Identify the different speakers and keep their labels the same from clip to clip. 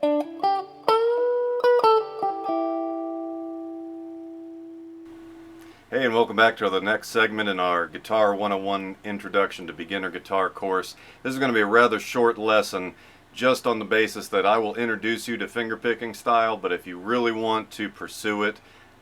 Speaker 1: Hey, and welcome back to the next segment in our Guitar 101 Introduction to Beginner Guitar course. This is going to be a rather short lesson just on the basis that I will introduce you to fingerpicking style, but if you really want to pursue it,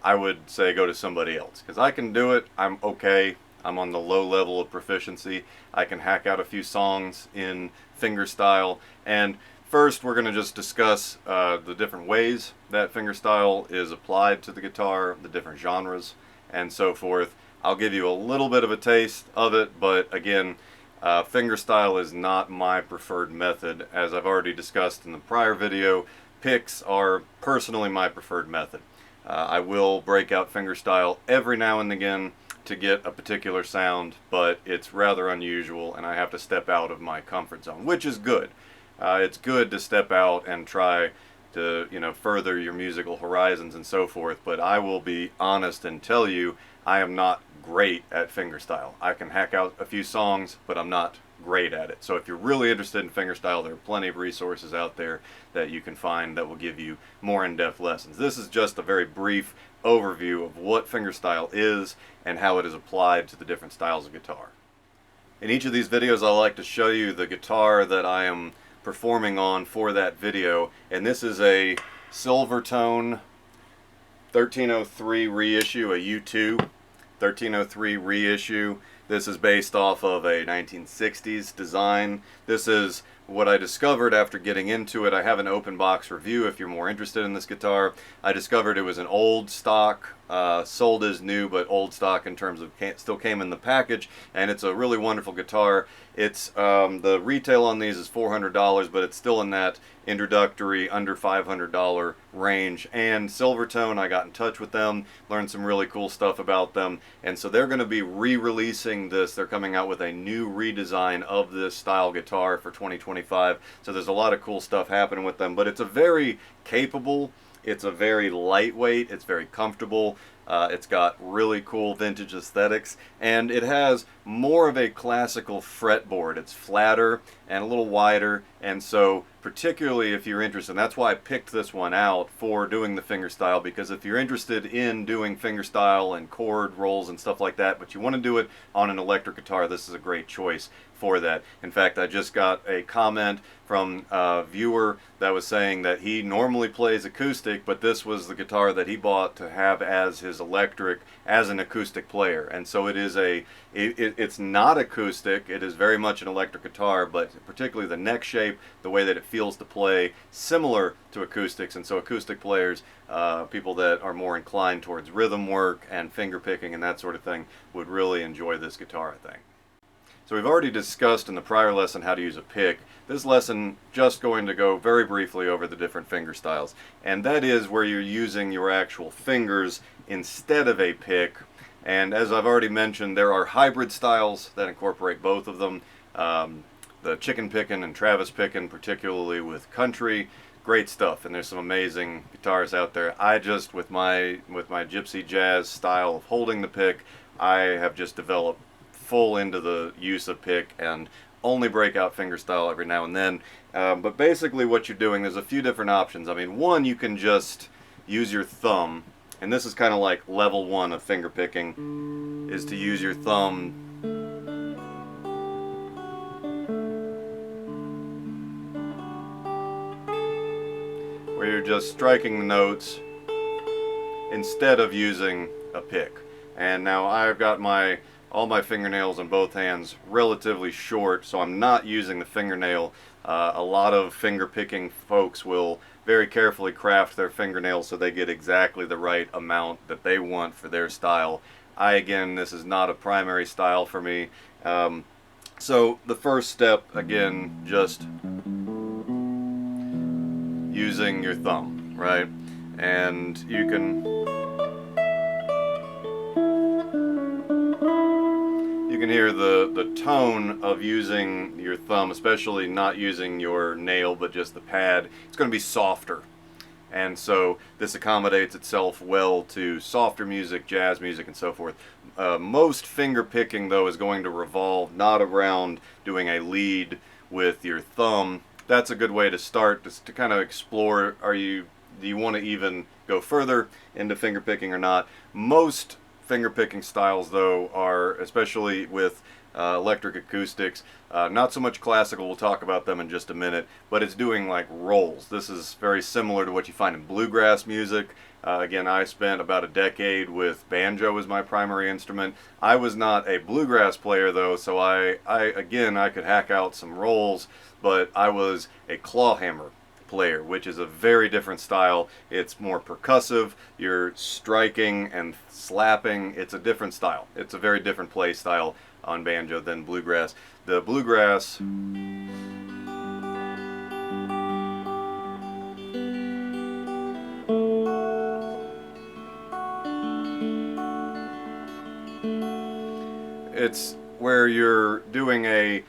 Speaker 1: I would say go to somebody else. Because I can do it, I'm okay, I'm on the low level of proficiency, I can hack out a few songs in fingerstyle, and first we're going to just discuss the different ways that fingerstyle is applied to the guitar, the different genres, and so forth. I'll give you a little bit of a taste of it, but again, fingerstyle is not my preferred method. As I've already discussed in the prior video, picks are personally my preferred method. I will break out fingerstyle every now and again to get a particular sound, but it's rather unusual and I have to step out of my comfort zone, which is good. It's good to step out and try to, further your musical horizons and so forth, but I will be honest and tell you I am not great at fingerstyle. I can hack out a few songs, but I'm not great at it. So if you're really interested in fingerstyle, there are plenty of resources out there that you can find that will give you more in-depth lessons. This is just a very brief overview of what fingerstyle is and how it is applied to the different styles of guitar. In each of these videos, I like to show you the guitar that I am performing on for that video, and this is a Silvertone 1303 reissue, a U2 1303 reissue. This is based off of a 1960s design. This is what I discovered after getting into it. I have an open box review if you're more interested in this guitar. I discovered it was an old stock, sold as new, but old stock in terms of still came in the package, and it's a really wonderful guitar. It's the retail on these is $400, but it's still in that introductory under $500 range. And Silvertone, I got in touch with them, learned some really cool stuff about them, and so they're going to be re-releasing this. They're coming out with a new redesign of this style guitar for 2025, so there's a lot of cool stuff happening with them, but it's a very capable, it's a very lightweight, it's very comfortable, it's got really cool vintage aesthetics, and it has more of a classical fretboard. It's flatter and a little wider, and so particularly if you're interested, and that's why I picked this one out for doing the fingerstyle, because if you're interested in doing fingerstyle and chord rolls and stuff like that, but you want to do it on an electric guitar, this is a great choice for that. In fact, I just got a comment from a viewer that was saying that he normally plays acoustic, but this was the guitar that he bought to have as his electric as an acoustic player. And so it is it's not acoustic, it is very much an electric guitar, but particularly the neck shape, the way that it feels to play, similar to acoustics. And so acoustic players, people that are more inclined towards rhythm work and finger picking and that sort of thing, would really enjoy this guitar, I think. So we've already discussed in the prior lesson how to use a pick. This lesson just going to go very briefly over the different finger styles, and that is where you're using your actual fingers instead of a pick. And as I've already mentioned, there are hybrid styles that incorporate both of them. The chicken picking and Travis picking, particularly with country, great stuff, and there's some amazing guitars out there. I just, with my gypsy jazz style of holding the pick, I have just developed full into the use of pick and only break out fingerstyle every now and then. But basically what you're doing, there's a few different options. I mean, one, you can just use your thumb, and this is kind of like level one of finger picking, is to use your thumb where you're just striking the notes instead of using a pick. And now I've got all my fingernails on both hands relatively short, so I'm not using the fingernail. A lot of finger picking folks will very carefully craft their fingernails so they get exactly the right amount that they want for their style. Again, this is not a primary style for me. So the first step, again, just using your thumb, right? And you can hear the tone of using your thumb, especially not using your nail but just the pad. It's going to be softer, and so this accommodates itself well to softer music, jazz music, and so forth. Most finger picking, though, is going to revolve not around doing a lead with your thumb, that's a good way to start, just to kind of explore, do you want to even go further into fingerpicking or not? Most fingerpicking styles, though, are, especially with electric acoustics, not so much classical, we'll talk about them in just a minute, but it's doing like rolls. This is very similar to what you find in bluegrass music. Again, I spent about a decade with banjo as my primary instrument. I was not a bluegrass player though, so I could hack out some rolls, but I was a clawhammer player, which is a very different style. It's more percussive, you're striking and slapping. It's a different style. It's a very different play style on banjo than bluegrass. The bluegrass, it's where you're doing a,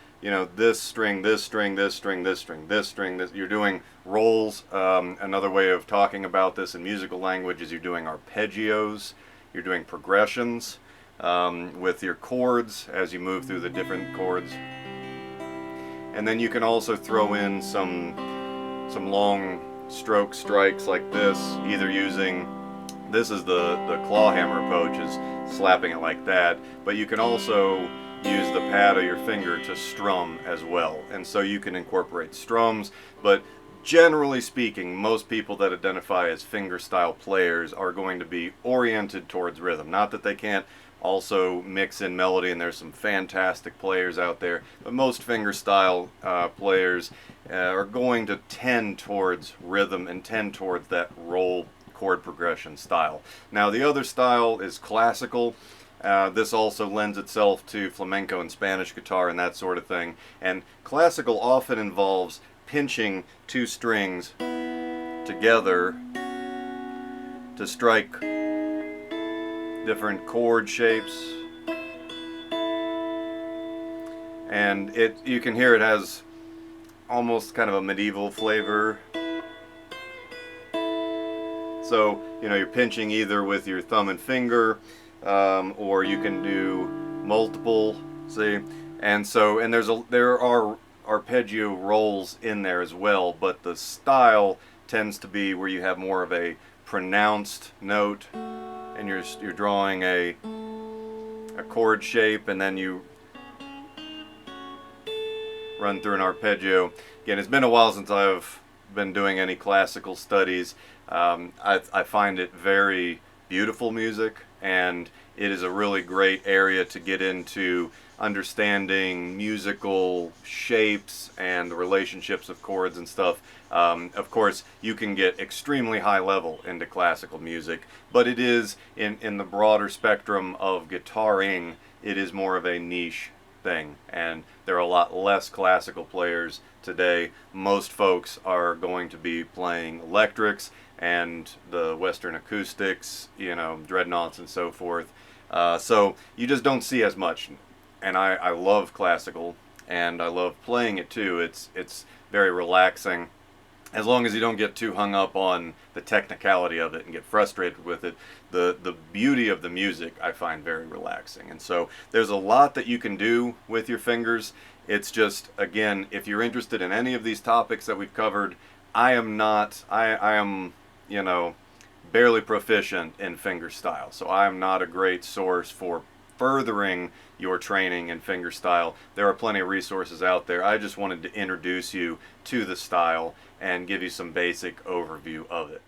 Speaker 1: this string, this string, this string, this string, this string, this, you're doing rolls. Another way of talking about this in musical language is you're doing arpeggios, you're doing progressions with your chords as you move through the different chords. And then you can also throw in some long stroke strikes like this, either using, this is the claw hammer approach, is slapping it like that, but you can also use the pad of your finger to strum as well. And so you can incorporate strums, but generally speaking, most people that identify as fingerstyle players are going to be oriented towards rhythm. Not that they can't also mix in melody, and there's some fantastic players out there, but most fingerstyle players are going to tend towards rhythm and tend towards that roll chord progression style. Now the other style is classical. This also lends itself to flamenco and Spanish guitar and that sort of thing. And classical often involves pinching two strings together to strike different chord shapes. And you can hear it has almost kind of a medieval flavor. So, you're pinching either with your thumb and finger, or you can do multiple, see? And so, and there are arpeggio rolls in there as well, but the style tends to be where you have more of a pronounced note, and you're drawing a chord shape, and then you run through an arpeggio. Again, it's been a while since I've been doing any classical studies. I find it very beautiful music, and it is a really great area to get into understanding musical shapes and the relationships of chords and stuff. Of course, you can get extremely high level into classical music, but it is, in the broader spectrum of guitaring, it is more of a niche thing, and there are a lot less classical players today. Most folks are going to be playing electrics and the Western acoustics, dreadnoughts and so forth. So you just don't see as much. And I love classical, and I love playing it too. It's very relaxing, as long as you don't get too hung up on the technicality of it and get frustrated with it. The beauty of the music I find very relaxing. And so there's a lot that you can do with your fingers. It's just, again, if you're interested in any of these topics that we've covered, I am barely proficient in fingerstyle, so I am not a great source for furthering your training in fingerstyle. There are plenty of resources out there. I just wanted to introduce you to the style and give you some basic overview of it.